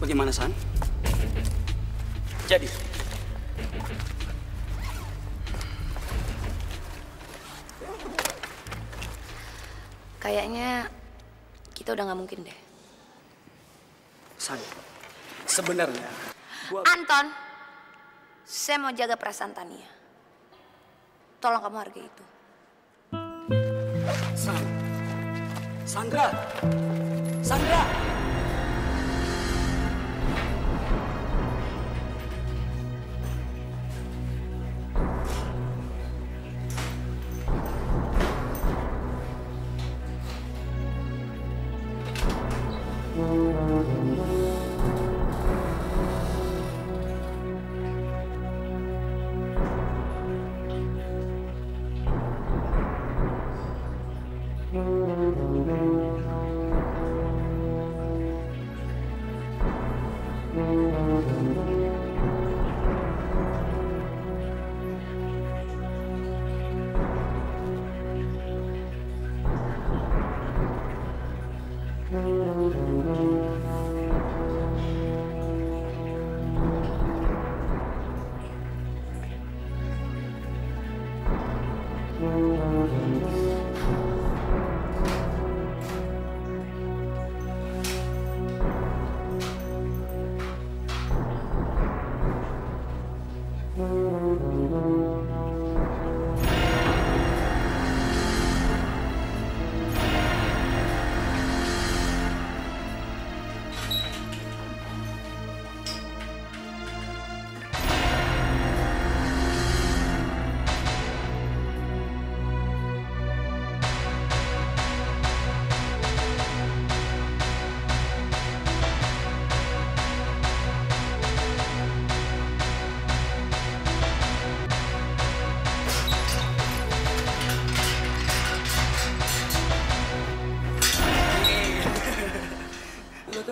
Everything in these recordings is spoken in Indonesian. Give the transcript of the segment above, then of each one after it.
Bagaimana, San? Jadi? Kayaknya kita udah nggak mungkin deh. San, sebenarnya Anton, saya mau jaga perasaan Tania. Tolong kamu hargai itu. Sandra! Sandra!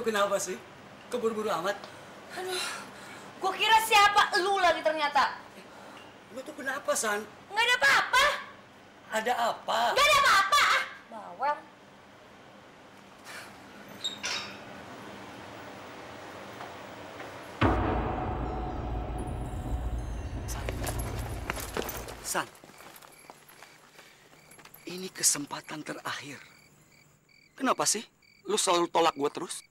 Kenapa sih? Keburu-buru amat. Aduh, gua kira siapa lu lagi ternyata. Lu tuh kenapa, San? Nggak ada apa-apa. Ada apa? Nggak ada apa-apa. Bawel. San, ini kesempatan terakhir. Kenapa sih? Lu selalu tolak gua terus?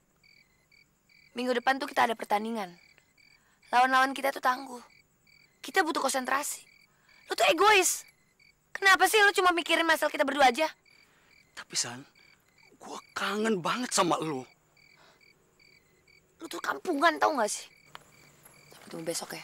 Minggu depan tuh kita ada pertandingan. Lawan-lawan kita tuh tangguh. Kita butuh konsentrasi. Lu tuh egois. Kenapa sih lu cuma mikirin masalah kita berdua aja? Tapi San, gua kangen banget sama lu. Lu tuh kampungan tau gak sih? Sampai tunggu besok ya.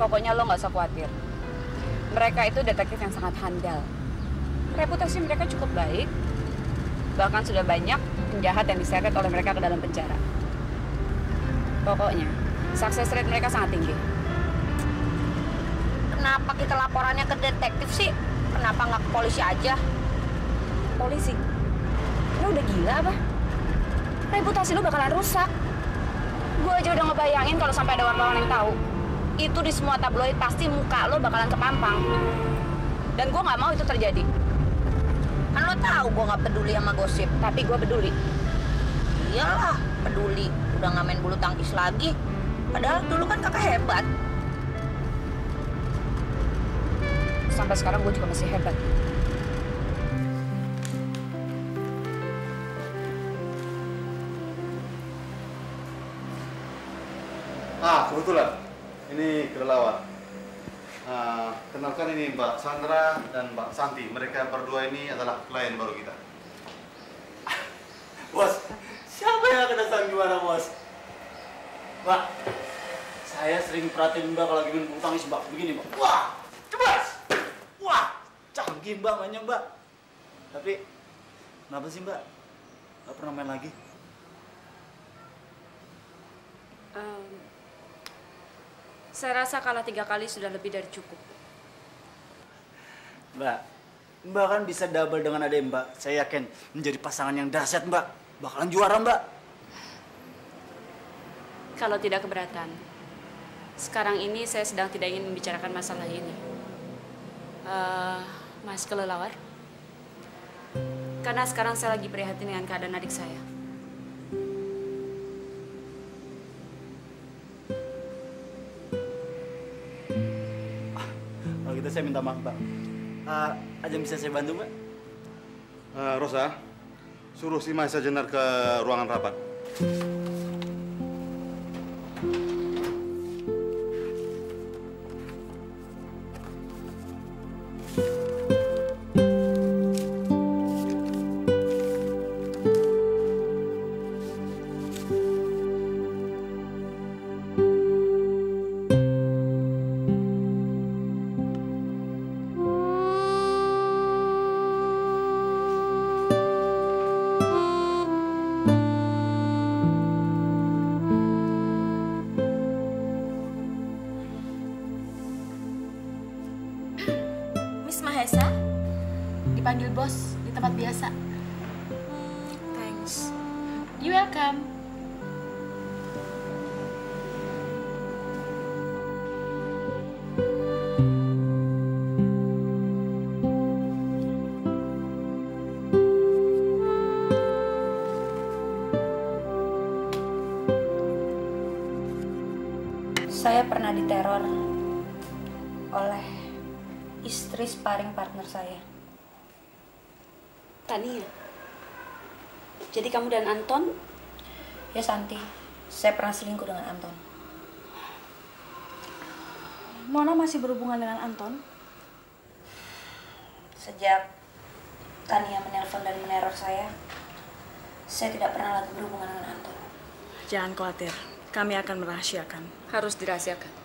Pokoknya lo nggak usah khawatir. Mereka itu detektif yang sangat handal. Reputasi mereka cukup baik. Bahkan sudah banyak penjahat yang diseret oleh mereka ke dalam penjara. Pokoknya, success rate mereka sangat tinggi. Kenapa kita laporannya ke detektif sih? Kenapa nggak ke polisi aja? Polisi? Lo udah gila apa? Reputasi lo bakalan rusak. Gue aja udah ngebayangin kalau sampai ada wartawan yang tahu. Itu di semua tabloid pasti muka lo bakalan kepampang. Dan gue nggak mau itu terjadi. Kan lo tahu gue nggak peduli sama gosip. Tapi gue peduli. Iyalah, peduli. Udah nggak main bulu tangkis lagi. Padahal dulu kan kakak hebat. Sampai sekarang gue juga masih hebat. Kebetulan ini kelelawar. Kenalkan ini Mbak Sandra dan Mbak Santi. Mereka berdua ini adalah klien baru kita. Bos, siapa yang kena sang gimana, Bos? Mbak, saya sering perhatiin Mbak kalau lagi main bulu tangkis, Mbak. Begini, Mbak. Wah, cebas! Wah, canggih Mbak mainnya, Mbak. Tapi, kenapa sih Mbak? Nggak pernah main lagi? Saya rasa kalah 3 kali sudah lebih dari cukup. Mbak kan bisa double dengan adek Mbak. Saya yakin menjadi pasangan yang dahsyat, Mbak. Bakalan juara, Mbak. Kalau tidak keberatan, sekarang ini saya sedang tidak ingin membicarakan masalah ini. Mas kelelawar, karena sekarang saya lagi prihatin dengan keadaan adik saya. Kalau gitu saya minta maaf, Mbak. Ada yang bisa saya bantu, Mbak? Rosa, suruh si Mai sejenak ke ruangan rapat. Mahesa, dipanggil bos di tempat biasa. Thanks. You welcome. Saya pernah diteror oleh istri sparring partner saya. Tania. Jadi kamu dan Anton? Ya Santi, saya pernah selingkuh dengan Anton. Mona masih berhubungan dengan Anton? Sejak Tania menelpon dan meneror saya tidak pernah lagi berhubungan dengan Anton. Jangan khawatir, kami akan merahasiakan. Harus dirahasiakan.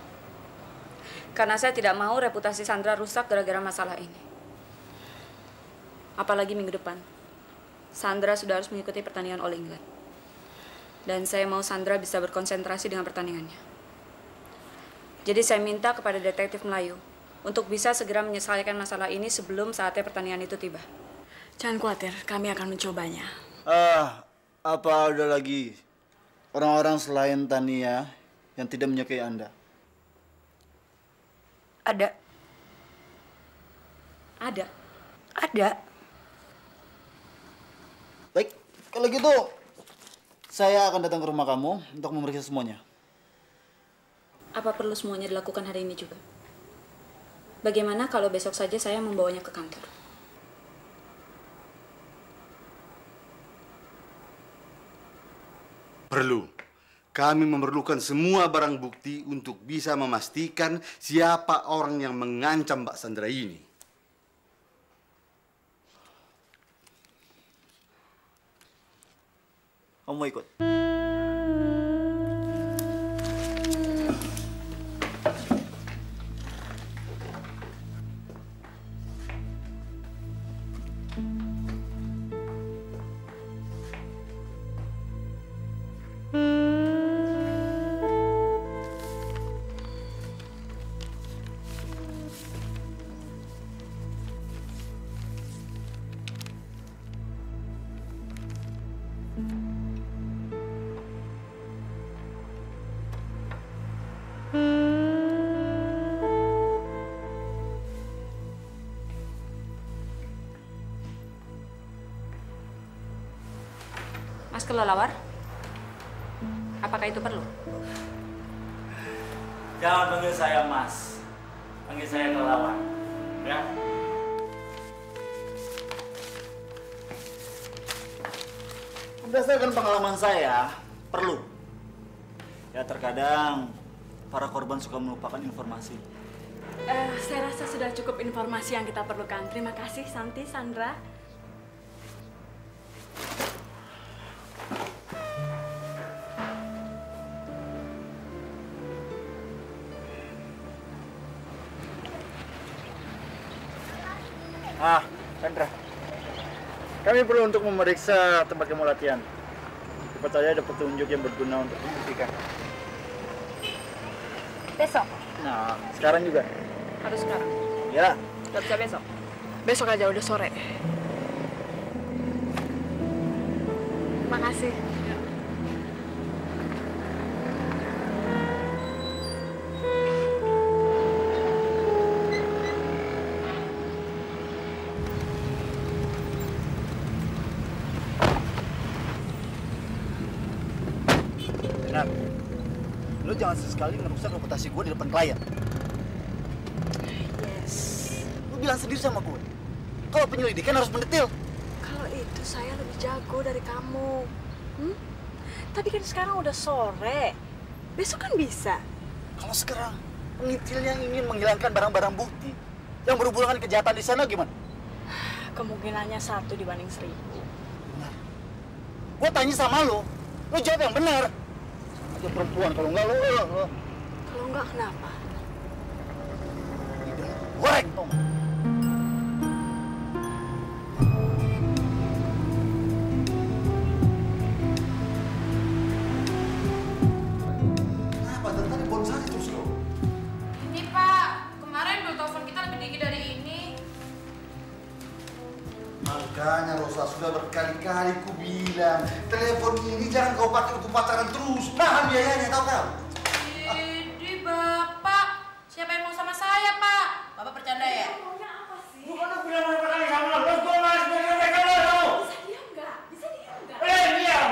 Karena saya tidak mau reputasi Sandra rusak gara-gara masalah ini. Apalagi minggu depan, Sandra sudah harus mengikuti pertandingan All England. Dan saya mau Sandra bisa berkonsentrasi dengan pertandingannya. Jadi saya minta kepada detektif Melayu untuk bisa segera menyelesaikan masalah ini sebelum saatnya pertandingan itu tiba. Jangan khawatir, kami akan mencobanya. Apa ada lagi orang-orang selain Tania yang tidak menyukai Anda? Ada. Ada. Ada. Baik, kalau gitu saya akan datang ke rumah kamu untuk memeriksa semuanya. Apa perlu semuanya dilakukan hari ini juga? Bagaimana kalau besok saja saya membawanya ke kantor? Perlu. Kami memerlukan semua barang bukti untuk bisa memastikan siapa orang yang mengancam Mbak Sandra ini. Kamu mau ikut? Mas kelelawar? Apakah itu perlu? Jangan panggil saya Mas. Panggil saya kelelawar. Ya. Berdasarkan pengalaman saya, perlu. Ya terkadang para korban suka melupakan informasi. Saya rasa sudah cukup informasi yang kita perlukan. Terima kasih, Santi, Sandra. Sandra. Kami perlu untuk memeriksa tempat kamu latihan. Cepat saja ada petunjuk yang berguna untuk membuktikan. Besok? Nah, sekarang juga. Harus sekarang? Ya. Gak bisa besok? Besok aja, udah sore. Terima kasih. Benar. Lo jangan sesekali merusak reputasi gue di depan klien. Yes. Lo bilang sendiri sama gue. Kalau penyelidikan harus mendetil. Kalau itu saya lebih jago dari kamu. Tapi kan sekarang udah sore. Besok kan bisa. Kalau sekarang pengintilnya ingin menghilangkan barang-barang bukti yang berhubungan dengan kejahatan di sana gimana? Kemungkinannya 1 dibanding 1000. Nah, gue tanya sama lo jawab yang benar. Aja perempuan, kalau enggak lo. Kalau enggak, kenapa? Lidah goreng, Tom. Kenapa? Dari tadi bonsai terus lo. Ini Pak, kemarin bill telepon kita lebih tinggi dari ini. Makanya Rosa sudah berkali-kali ku bilang, telepon ini jangan kau pakai untuk pacaran terus. Nahan biayanya, tahu kau? Jadi Bapak, siapa yang mau sama saya Pak? Bapak bercanda ya? Bukan aku bilang berapa kali sama lo, gue malas bilang mereka lo. Bisa diam nggak? Bisa diam nggak? Diam,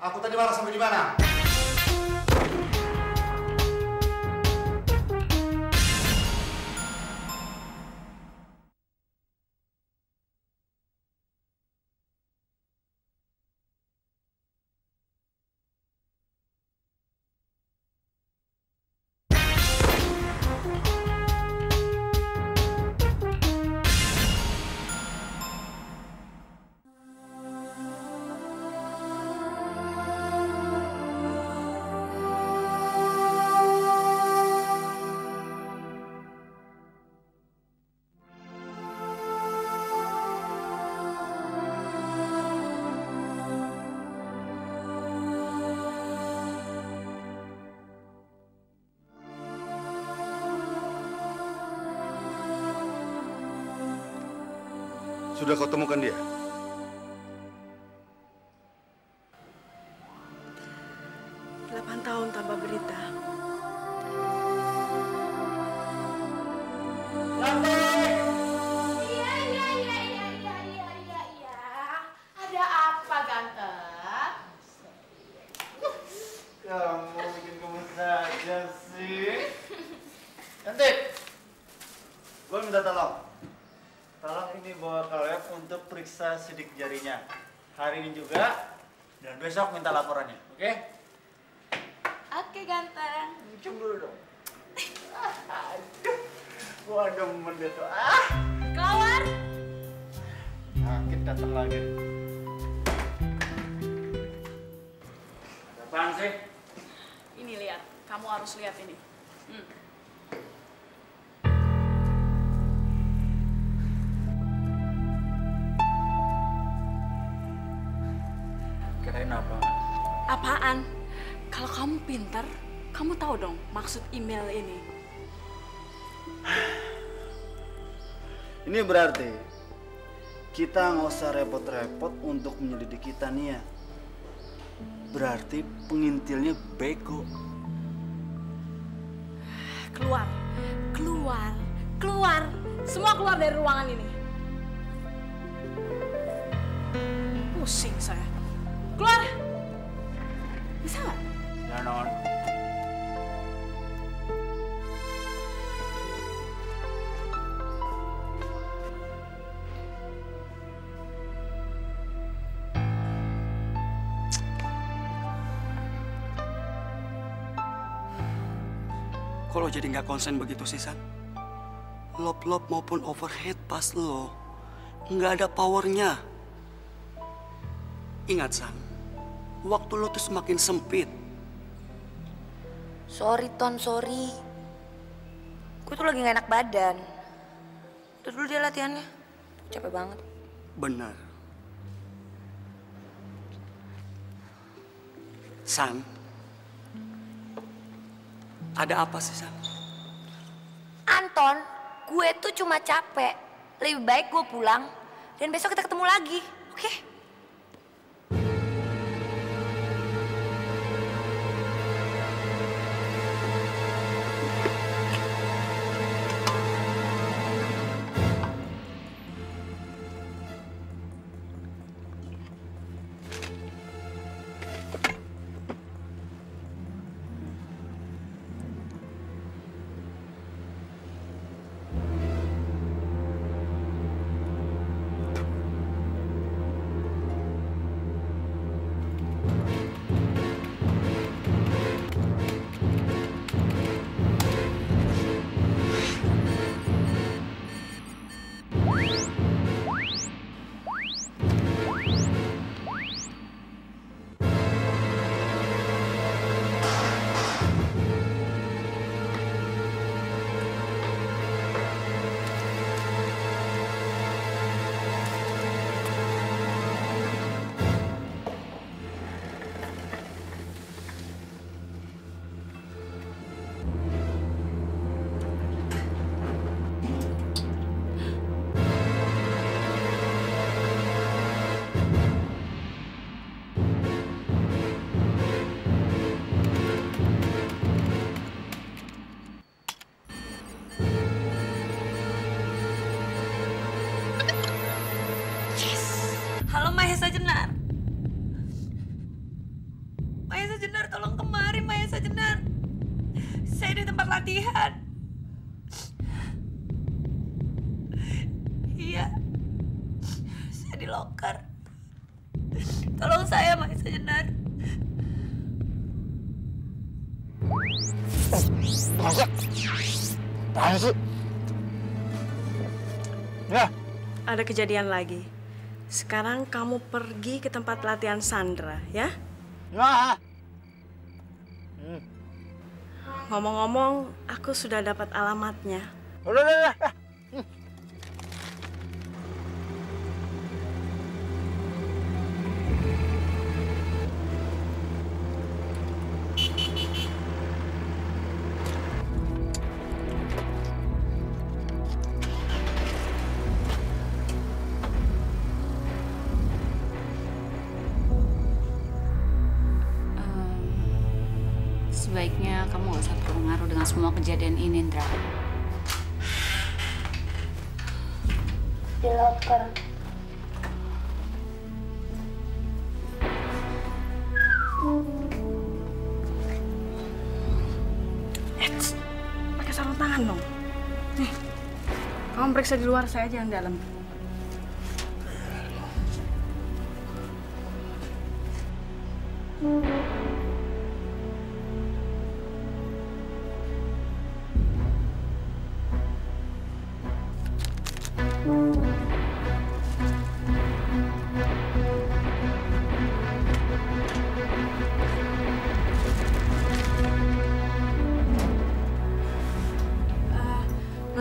Aku tadi marah sampai di mana? Sudah kau temukan dia? 8 tahun tanpa berita. Iya. Ada apa ganteng? Kamu bikin gemes aja sih. Cantik, gue minta tolong. Tolong ini bawa ke lab untuk periksa sidik jarinya. Hari ini juga, dan besok minta laporannya, oke? Oke ganteng. Cium dulu dong. Aduh, gua demen deh tuh. Kawan. Sakit datang lagi. Ada apaan sih? Ini lihat, kamu harus lihat ini. Kirain apa? Apaan? Kalau kamu pintar, kamu tahu dong maksud email ini. Ini berarti kita nggak usah repot-repot untuk menyelidiki Tania. Berarti pengintilnya bego. Keluar, keluar, keluar. Semua keluar dari ruangan ini. Pusing saya. Keluar! Bisa nggak? Ya, Non. Kalau jadi nggak konsen begitu sih, San? Lop-lop maupun overhead pas lo nggak ada powernya. Ingat, San, waktu lo tuh semakin sempit. Sorry, Ton, sorry. Gue tuh lagi gak enak badan. Tuh dulu dia latihannya. Capek banget. Benar. San, ada apa sih, San? Anton, gue tuh cuma capek. Lebih baik gue pulang dan besok kita ketemu lagi, oke? Halo Mahesa Jenar. Mahesa Jenar, tolong kemari Mahesa Jenar. Saya di tempat latihan. Iya. Saya di loker. Tolong saya Mahesa Jenar. Apaan sih? Ya. Ada kejadian lagi. Sekarang kamu pergi ke tempat latihan Sandra, ya? Ya. Ngomong-ngomong, aku sudah dapat alamatnya. Udah. Sebaiknya kamu gak usah terpengaruh dengan semua kejadian ini, Indra. Di loker. Eits, pakai sarung tangan dong. Nih, kamu periksa di luar, saya aja yang dalam.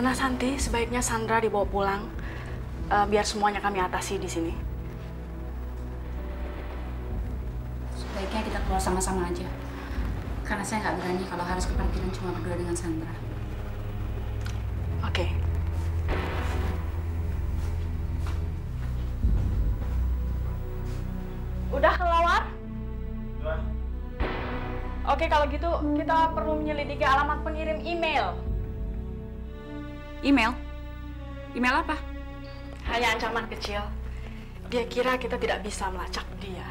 Nona Santi, sebaiknya Sandra dibawa pulang, biar semuanya kami atasi di sini. Sebaiknya kita keluar sama-sama aja. Karena saya nggak berani kalau harus ke parkiran cuma berdua dengan Sandra. Oke. Udah kelawar? Udah. Oke, kalau gitu kita perlu menyelidiki alamat pengirim email. Email? Email apa? Hanya ancaman kecil. Dia kira kita tidak bisa melacak dia.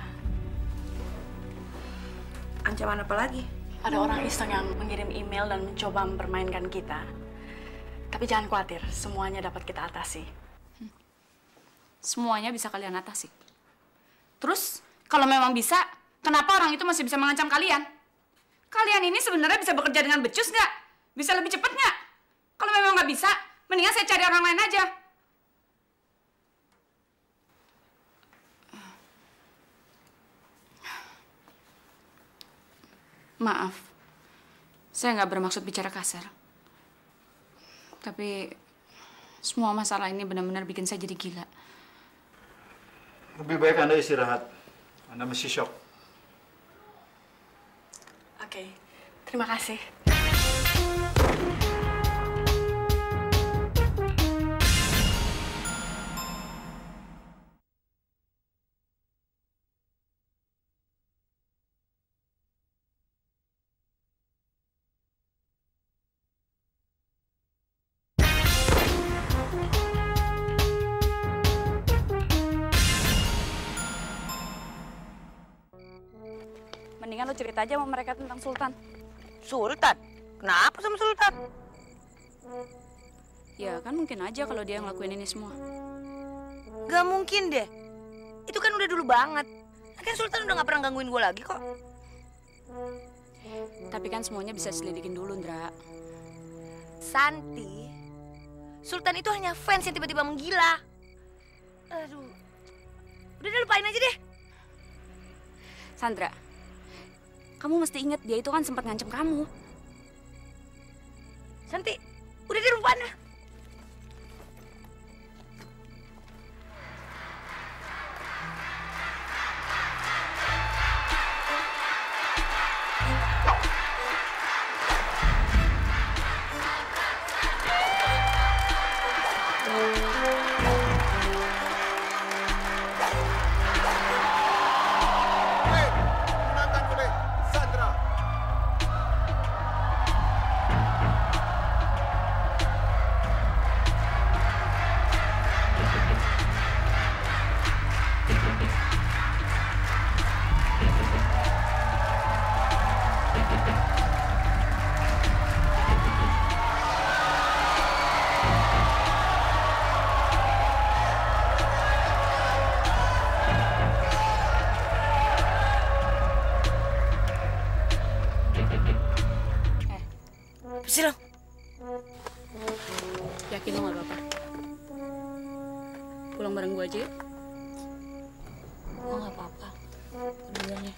Ancaman apa lagi? Ada orang iseng yang mengirim email dan mencoba mempermainkan kita. Tapi jangan khawatir, semuanya dapat kita atasi. Semuanya bisa kalian atasi. Terus, kalau memang bisa, kenapa orang itu masih bisa mengancam kalian? Kalian ini sebenarnya bisa bekerja dengan becus nggak? Bisa lebih cepat nggak? Kalau memang nggak bisa, mendingan saya cari orang lain aja. Maaf, saya nggak bermaksud bicara kasar. Tapi semua masalah ini benar-benar bikin saya jadi gila. Lebih baik Anda istirahat. Anda masih shock. Oke, terima kasih. Mendingan lo cerita aja sama mereka tentang Sultan. Sultan? Kenapa sama Sultan? Ya kan mungkin aja kalau dia ngelakuin ini semua. Gak mungkin deh. Itu kan udah dulu banget. Kan Sultan udah gak pernah gangguin gue lagi kok. Tapi kan semuanya bisa diselidikin dulu, Ndra. Santi, Sultan itu hanya fans yang tiba-tiba menggila. Aduh. Udah deh, lupain aja deh. Sandra, kamu mesti ingat dia itu kan sempat ngancem kamu. Santi, udah deh lupain lah. Sih lo? Yakin lo gak apa-apa? Pulang bareng gue aja ya? Gue gak apa-apa. Duluan ya.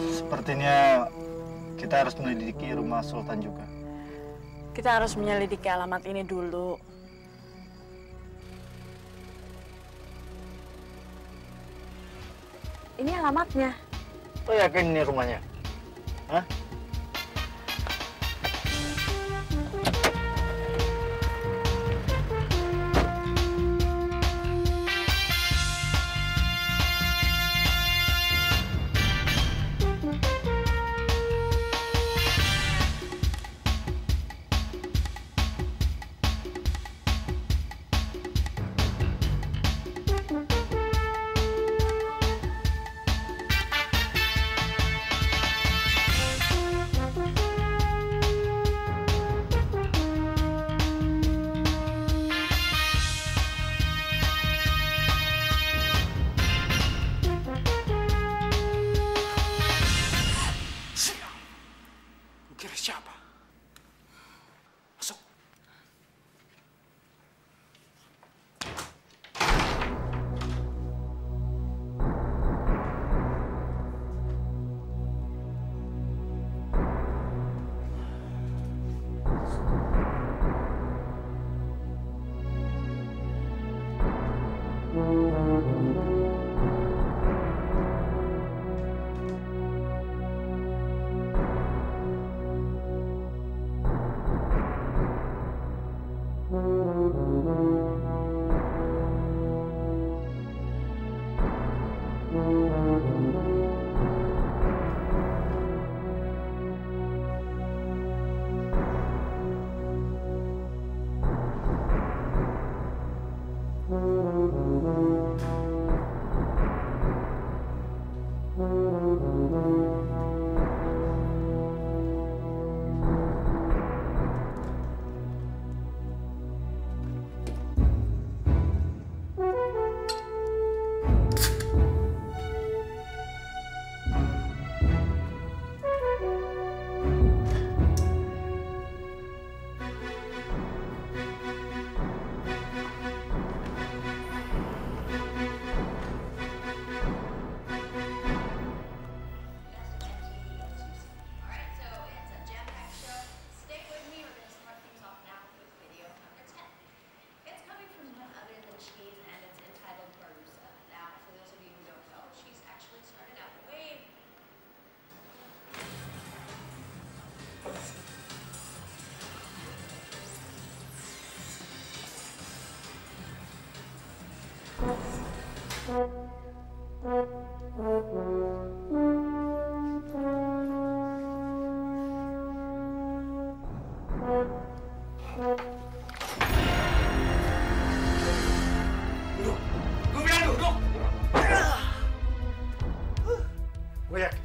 Sepertinya kita harus menyelidiki rumah Sultan juga. Kita harus menyelidiki alamat ini dulu. Ini alamatnya. Lo yakin ini rumahnya? Hah? Kira siapa? Masuk. Gue yakin,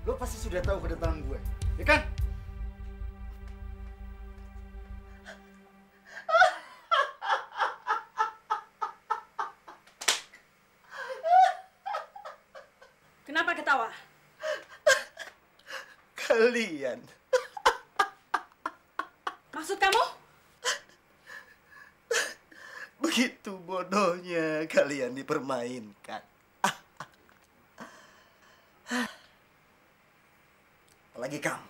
lo pasti sudah tahu kedatangan gue, ya kan? Kenapa ketawa? Kalian. Maksud kamu? Begitu bodohnya kalian dipermainkan. Apalagi kamu.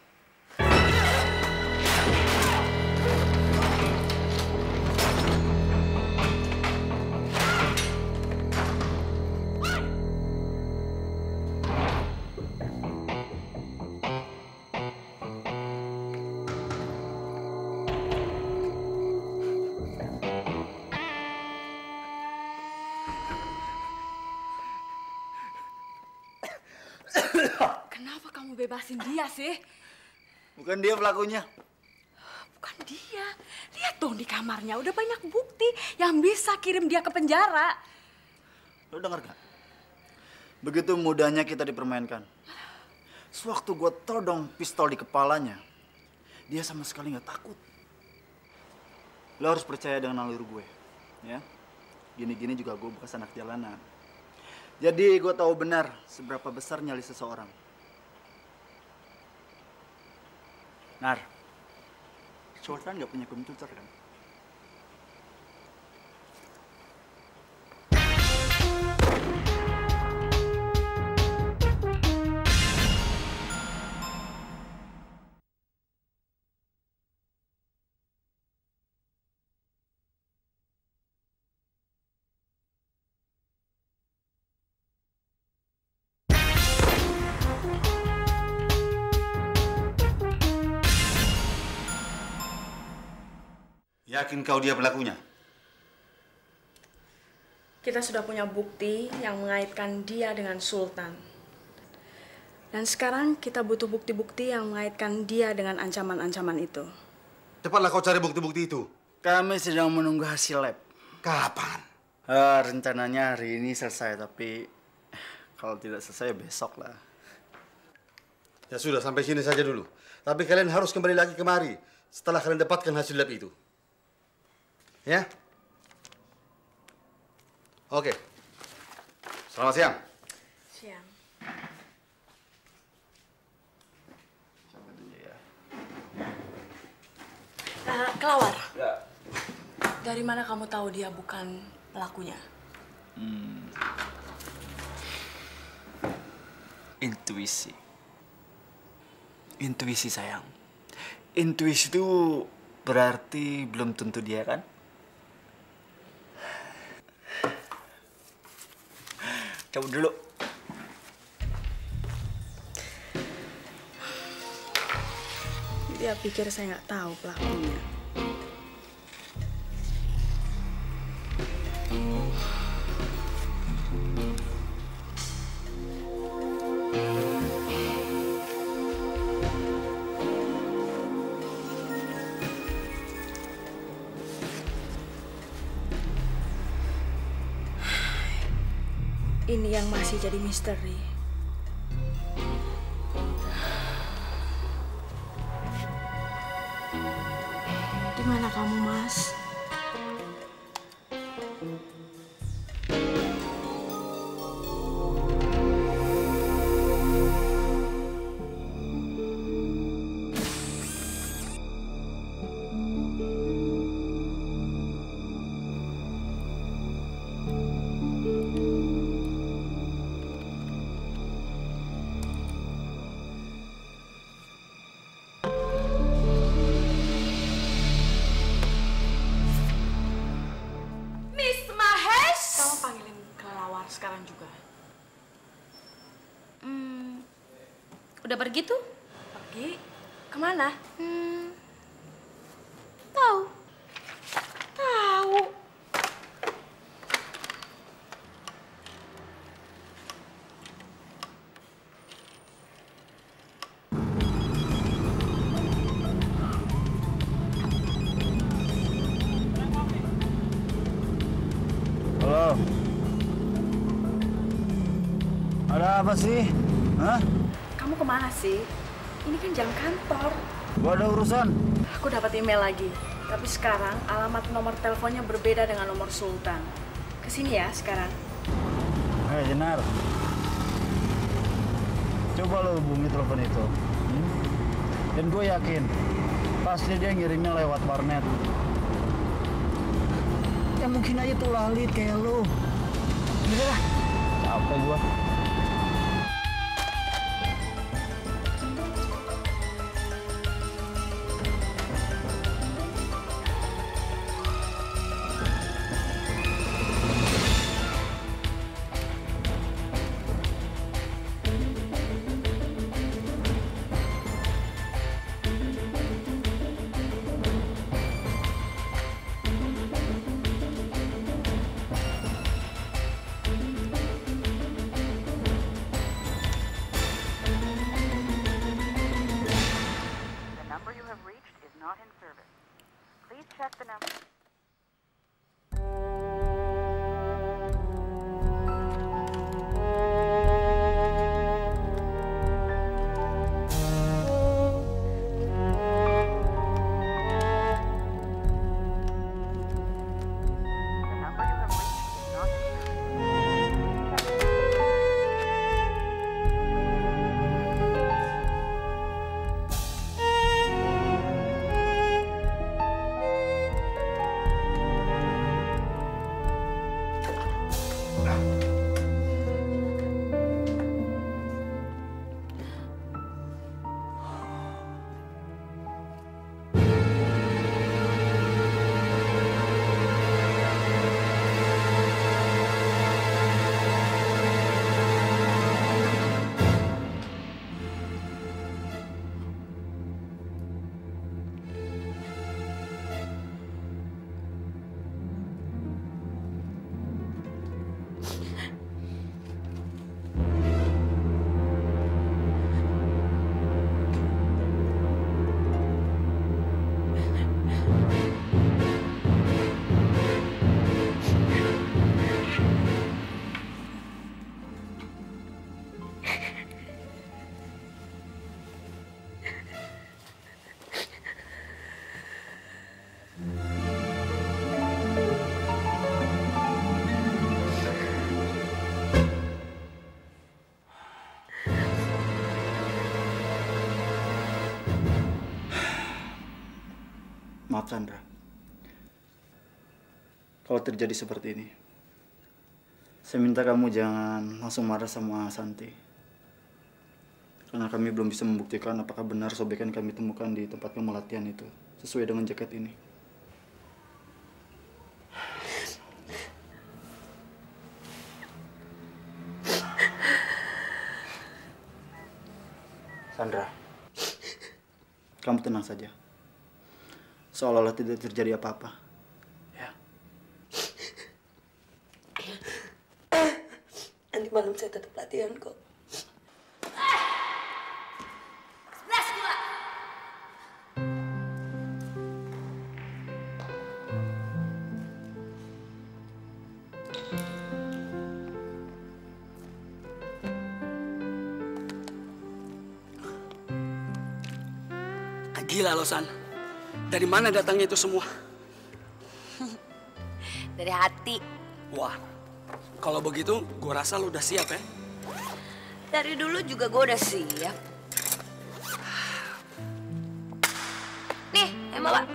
Kenapa kamu bebasin dia sih? Bukan dia pelakunya. Bukan dia. Lihat dong di kamarnya, udah banyak bukti yang bisa kirim dia ke penjara. Lo denger gak? Begitu mudahnya kita dipermainkan. Sewaktu gue todong pistol di kepalanya, dia sama sekali gak takut. Lo harus percaya dengan naluri gue, ya. Gini-gini juga gue bekas anak jalanan. Jadi gue tahu benar seberapa besar nyali seseorang. Nar, Sultan gak punya komputer kan? Yakin kau dia pelakunya? Kita sudah punya bukti yang mengaitkan dia dengan Sultan. Dan sekarang kita butuh bukti-bukti yang mengaitkan dia dengan ancaman-ancaman itu. Cepatlah kau cari bukti-bukti itu. Kami sedang menunggu hasil lab. Kapan? Rencananya hari ini selesai, tapi kalau tidak selesai besok lah. Ya sudah, sampai sini saja dulu. Tapi kalian harus kembali lagi kemari setelah kalian dapatkan hasil lab itu. Ya? Oke. Selamat siang. Siang. Coba dulu ya. Kelawar. Ya. Dari mana kamu tahu dia bukan pelakunya? Intuisi. Intuisi, sayang. Intuisi itu berarti belum tentu dia, kan? Coba dulu. Dia pikir saya nggak tahu pelakunya. Ini yang masih jadi misteri. Di mana kamu, Mas? Sekarang juga. Udah pergi tuh? Pergi? Kemana? Tahu. Tahu. Halo. Ada apa sih? Hah? Kamu kemana sih? Ini kan jam kantor. Gua ada urusan. Aku dapat email lagi. Tapi sekarang alamat nomor teleponnya berbeda dengan nomor Sultan. Kesini ya sekarang. Hei, Jenar. Coba lo hubungi telepon itu. Dan gue yakin, pasti dia ngirimnya lewat warnet. Ya mungkin aja tuh lalit kayak lo. Udah lah, capek gua. Maaf Sandra, kalau terjadi seperti ini, saya minta kamu jangan langsung marah sama Santi. Karena kami belum bisa membuktikan apakah benar sobekan yang kami temukan di tempat kamu latihan itu sesuai dengan jaket ini. Sandra, kamu tenang saja. Seolah-olah tidak terjadi apa-apa. Ya. Nanti malam saya tetap latihan kok. Gila lo, San. Dari mana datangnya itu semua? Dari hati. Wah, kalau begitu gue rasa lo udah siap ya. Dari dulu juga gue udah siap. Nih, yang bawa.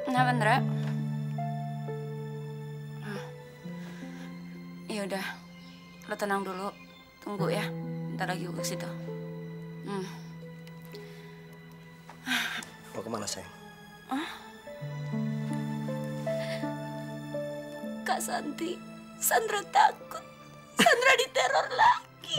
Kenapa, Ndra? Ya udah, lo tenang dulu. Tunggu ya, bentar lagi gue ke situ. Mau kemana, sayang? Kak Santi, Sandra takut. Sandra diteror lagi.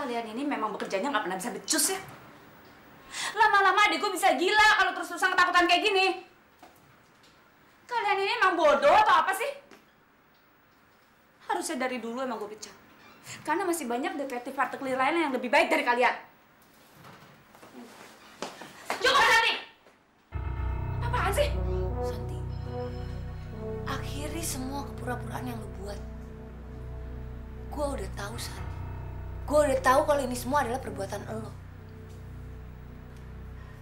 Kalian ini memang bekerjanya nggak pernah bisa becus ya. Lama-lama adik gue bisa gila kalau terus-terusan ketakutan kayak gini. Kalian ini emang bodoh atau apa sih? Harusnya dari dulu emang gue pecat. Karena masih banyak detektif partikel lain yang lebih baik dari kalian. Cukup, Santi! Apaan sih? Santi, akhiri semua kepura-puraan yang lo buat. Gue udah tahu, San. Gue udah tahu kalau ini semua adalah perbuatan lo.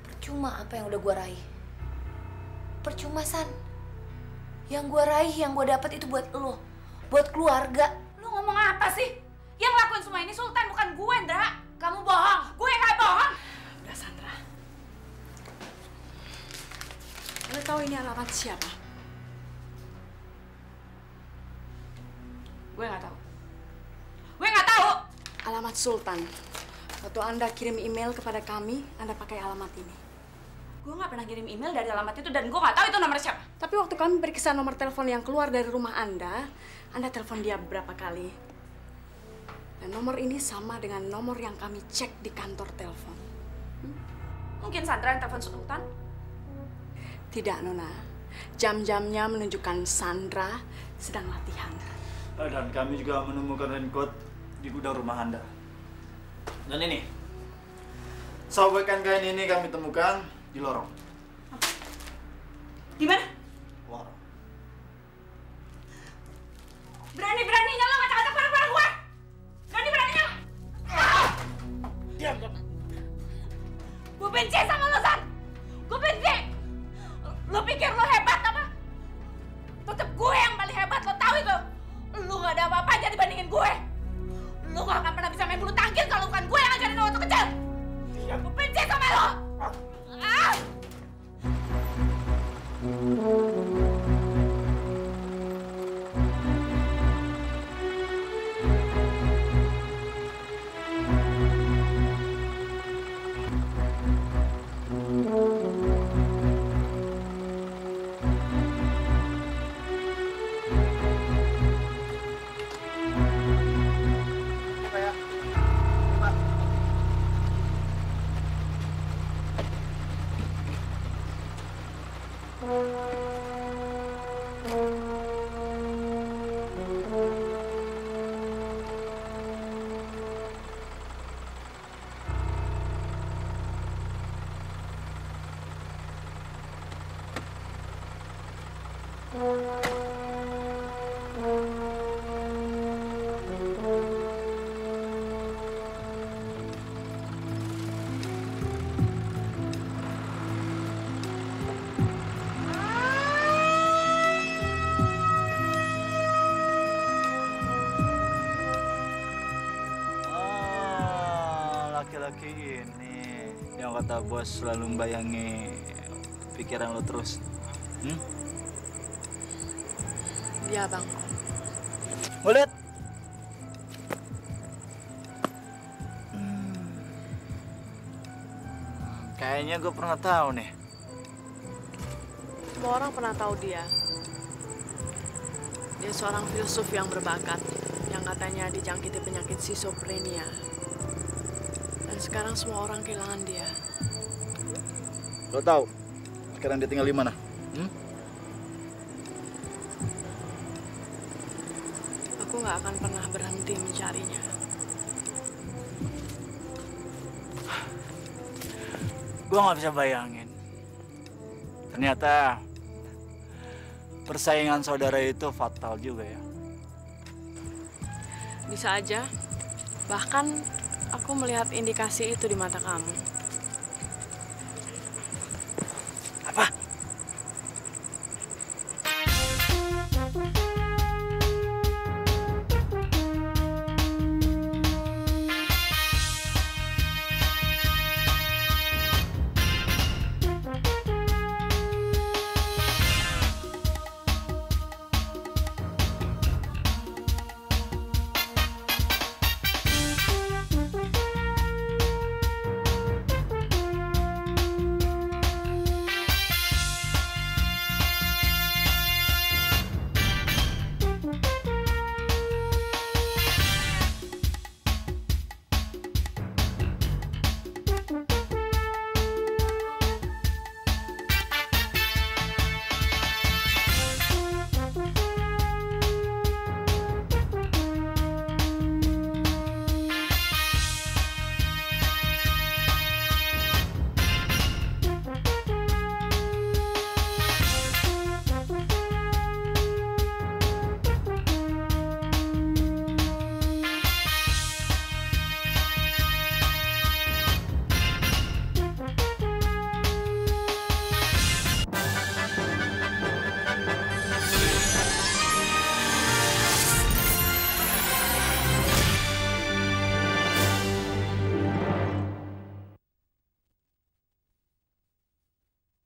Percuma apa yang udah gue raih. Percuma, San. Yang gue raih, yang gue dapat itu buat lo. Buat keluarga. Lu ngomong apa sih? Yang ngelakuin semua ini Sultan, bukan gue, Ndra. Kamu bohong. Gue nggak bohong. Udah, Sandra. Lo tahu ini alamat siapa? Gue nggak tahu. Gue nggak tahu. Alamat Sultan. Waktu Anda kirim email kepada kami, Anda pakai alamat ini. Gue nggak pernah kirim email dari alamat itu dan gue nggak tahu itu nomor siapa. Tapi waktu kami periksa nomor telepon yang keluar dari rumah Anda telepon dia beberapa kali. Dan nomor ini sama dengan nomor yang kami cek di kantor telepon. Mungkin Sandra yang telepon Sultan? Tidak, Nona. Jam-jamnya menunjukkan Sandra sedang latihan. Dan kami juga menemukan raincoat di gudang rumah Anda. Dan ini, sobekan kain ini kami temukan di lorong. Di mana? Lorong. Berani-beraninya lo ngacak-ngacak barang-barang gue! Berani-beraninya lo! Diam kamu! Gue benci sama lo, San! Gue benci! Lo pikir lo hebat apa? Tetep gue yang paling hebat, lo tahu itu? Lo gak ada apa-apanya dibandingin gue! Lo gak akan pernah bisa main bulu tangkis kalau bukan gue yang ngajarin lo waktu kecil! Diam! Gue benci sama lo! Ah! Laki-laki ini yang kata bos selalu membayangi pikiran lo terus. Iya, Bang. Mau lihat? Kayaknya gue pernah tahu nih. Semua orang pernah tahu dia. Dia seorang filsuf yang berbakat, yang katanya dijangkiti penyakit schizophrenia. Dan sekarang semua orang kehilangan dia. Lo tahu sekarang dia tinggal di mana? Aku nggak akan pernah berhenti mencarinya. Gue nggak bisa bayangin. Ternyata persaingan saudara itu fatal juga ya. Bisa aja. Bahkan aku melihat indikasi itu di mata kamu.